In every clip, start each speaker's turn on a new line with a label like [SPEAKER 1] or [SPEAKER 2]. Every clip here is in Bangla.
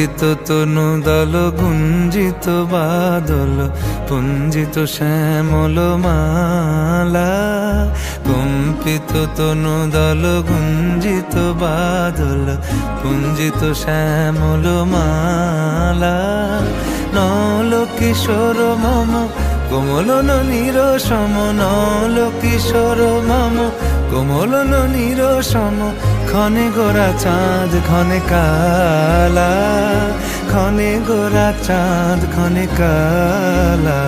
[SPEAKER 1] কম্পিত তনু দল গুঞ্জিত বাদল পুঞ্জিত শ্যামল মালা, কম্পিত তনু দল গুঞ্জিত বাদল পুঞ্জিত শ্যামল মালা। নল কিশোর মম কোমল ননীর সম, নল কিশোর মম কোমল ননীর সম, ক্ষণে গোরা চাঁদ ক্ষণে কালা, ক্ষণে গোরা চাঁদ ক্ষণে কালা।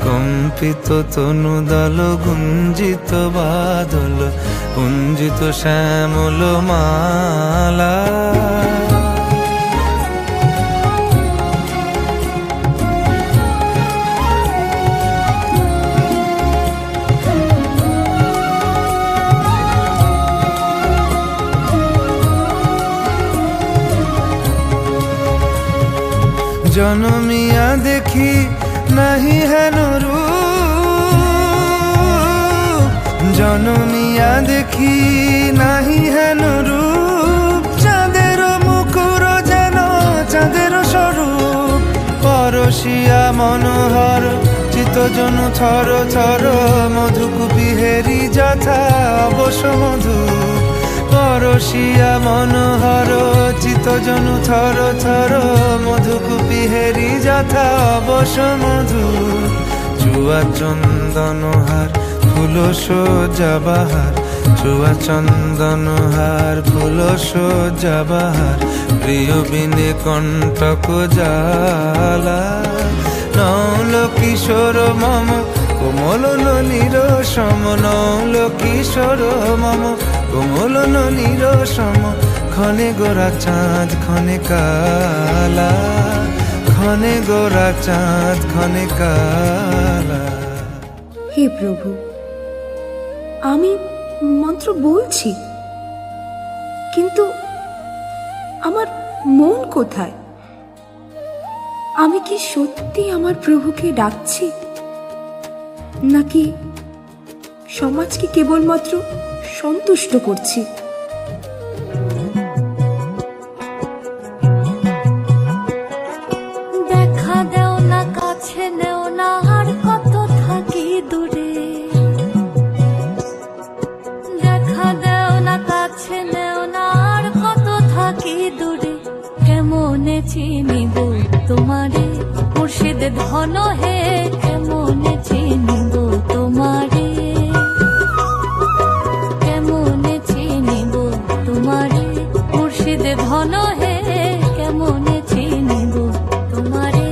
[SPEAKER 1] কম্পিত তনু দল গুঞ্জিত বাদল পুঞ্জিত শ্যামল মালা। জনমিয়া দেখি নাহি হেন রূপ, জনমিয়া দেখি নাহি হেন রূপ, চাঁদের মুকুর যেন চাঁদের স্বরূপ। পরশিয়া মনোহর চিত্তজনু থর থর, মধুকুপি হেরি যথা অবশ্য মধু। পরশিয়া মনোহর চিত্তজনু থর থর, মধুকুপি হেরি যথা অবশ্য মধু। চুয়া চন্দনহার ফুল সজ্জা বাহার, চুয়া চন্দনহার ফুল সজ্জা বাহার, প্রিয় বিনে কণ্টক জ্বালা। নল কিশোর মম কোমল ননীর সম, নল কিশোর মম কোমল ননীর সম, ক্ষণে গোরা চাঁদ ক্ষণে কালা, ক্ষণে গোরা চাঁদ ক্ষণে কালা।
[SPEAKER 2] হে প্রভু, আমি মন্ত্র বলছি, কিন্তু আমার মন কোথায়? আমি কি সত্যি আমার প্রভুকে ডাকছি, নাকি সমাজকে কেবলমাত্র সন্তুষ্ট করছি?
[SPEAKER 3] দেখা দেও না, কাছে নেও না, আর কত থাকি দূরে। দেখা দেও না, কাছে নেও না, আর কত থাকি দূরে। কেমনে চিনিব তোমারে মুর্শিদ ধন হে, কেমনে চিনিব তোমারে, কেমনে চিনিব তোমারে মুর্শিদ ধন হে, কেমনে চিনিব তোমারে।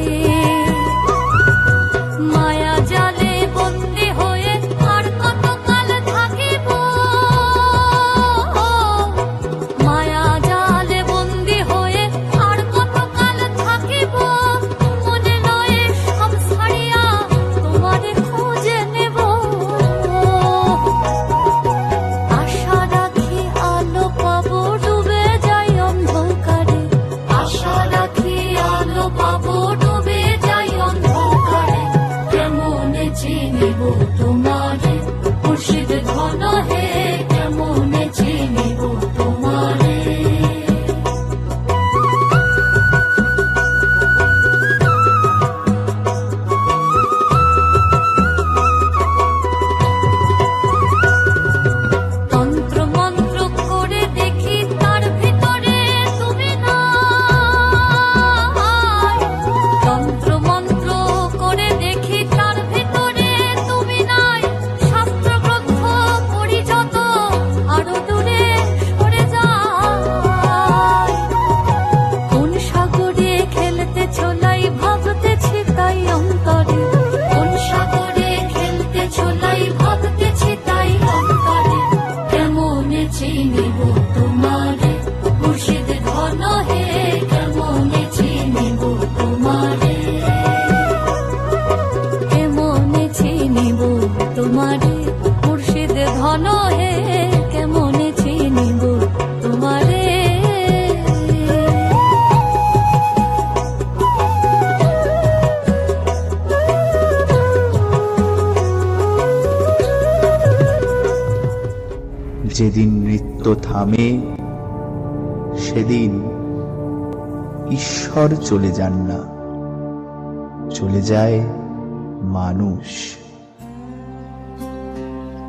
[SPEAKER 3] মায়া জালে বন্দি হয়ে আর কত কাল থাকিব, মায়া জালে বন্দি হয়ে আর কত কাল থাকিব। মনে নয় সব ছাড়িয়া তোমারে খুঁজে নেব। আশা রাখি আলো পাবো, ডুবে যাই অন্ধকারে। আশা রাখি আলো পাবো, ডুবে যাই অন্ধকারে। কেমনে চিনিব তোমারে মুর্শিদ ধন হে, কেমনে চিনিব তোমারে। তন্ত্র মন্ত্র করে দেখি তার ভিতরে তুমি নাই। তন্ত্র মন্ত্র করে দেখি তার ভিতরে তুমি নাই। শাস্ত্র গ্রন্থ পড়ি যত আরো দূরে সরে যায়। কোন সাগরে খেলতে ছোলাই ভাবতেছি তাই অন্তরে। কোন সাগরে খেলতে ছোলাই ভাবতেছি তাই অন্তরে। কেমনে চিনিব তোমারে মুর্শিদ ধন হে, কেমনে চিনিব তোমারে, কেমনে চিনিব তোমারে মুর্শিদ ধন হে, কেমনে চিনিব তোমারে।
[SPEAKER 4] যেদিন নৃত্য থামে সেদিন ঈশ্বর চলে যান না, চলে যায় মানুষ।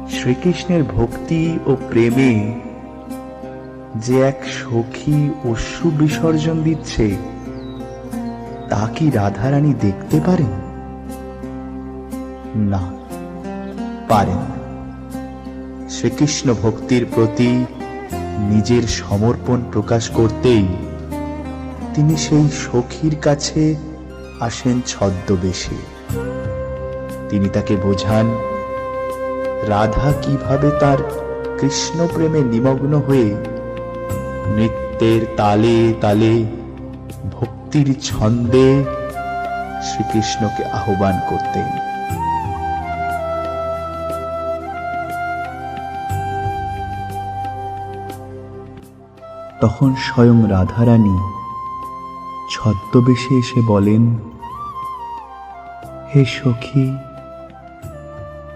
[SPEAKER 4] শ্রীকৃষ্ণের ভক্তি ও প্রেমে যে এক সখী অশ্রু বিসর্জন দিচ্ছে, তা কি রাধারানী দেখতে পারেন? না, পারেন। শ্রীকৃষ্ণ ভক্তির প্রতি নিজের সমর্পণ প্রকাশ করতেই তিনি সেই সখীর কাছে আসেন ছদ্মবেশে। তিনি তাকে বোঝান রাধা কিভাবে তার কৃষ্ণ প্রেমে নিমগ্ন হয়ে নৃত্যের তালে তালে ভক্তির ছন্দে শ্রীকৃষ্ণকে আহ্বান করতেন। তখন স্বয়ং রাধারানী ছদ্মবেশে এসে বলেন, হে সখী,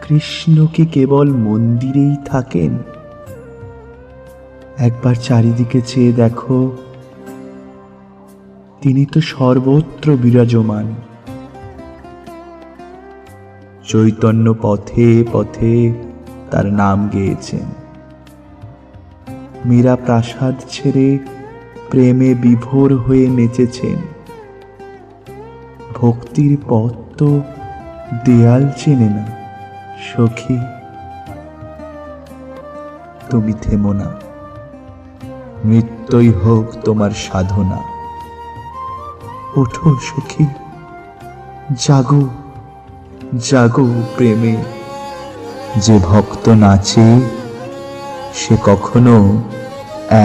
[SPEAKER 4] কৃষ্ণ কি কেবল মন্দিরেই থাকেন? একবার চারিদিকে চেয়ে দেখো, তিনি তো সর্বত্র বিরাজমান। চৈতন্য পথে পথে তার নাম গেয়েছেন। মীরা প্রাসাদ ছেড়ে প্রেমে বিভোর হয়ে নেচেছেন। ভক্তির পথ তো দেয়াল চেনে না। সখী, তুমি থেমো না, নৃত্যই হোক তোমার সাধনা। ওঠো সখী, জাগো জাগো প্রেমে। যে ভক্ত নাচে সে কখনো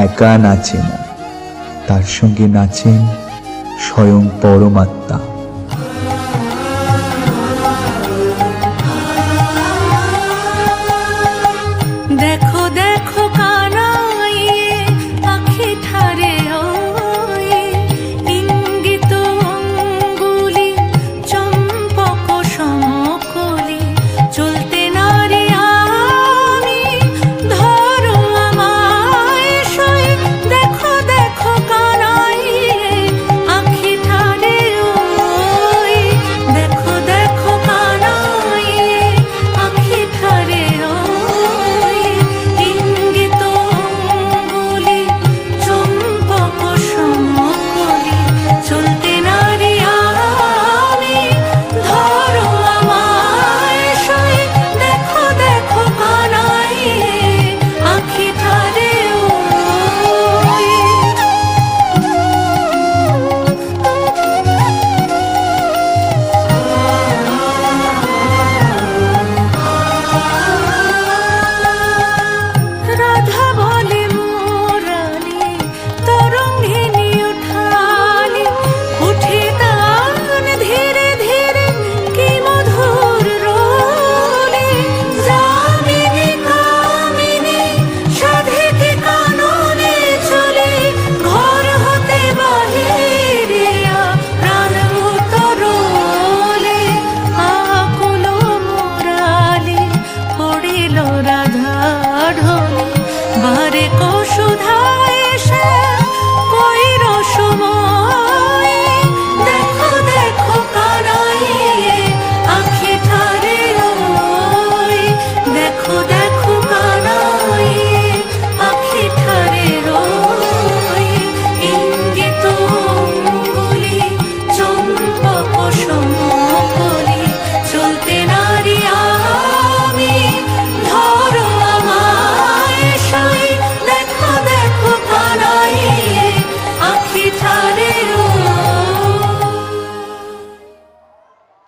[SPEAKER 4] একা নাচে না, তার সঙ্গে নাচেন স্বয়ং পরমাত্মা।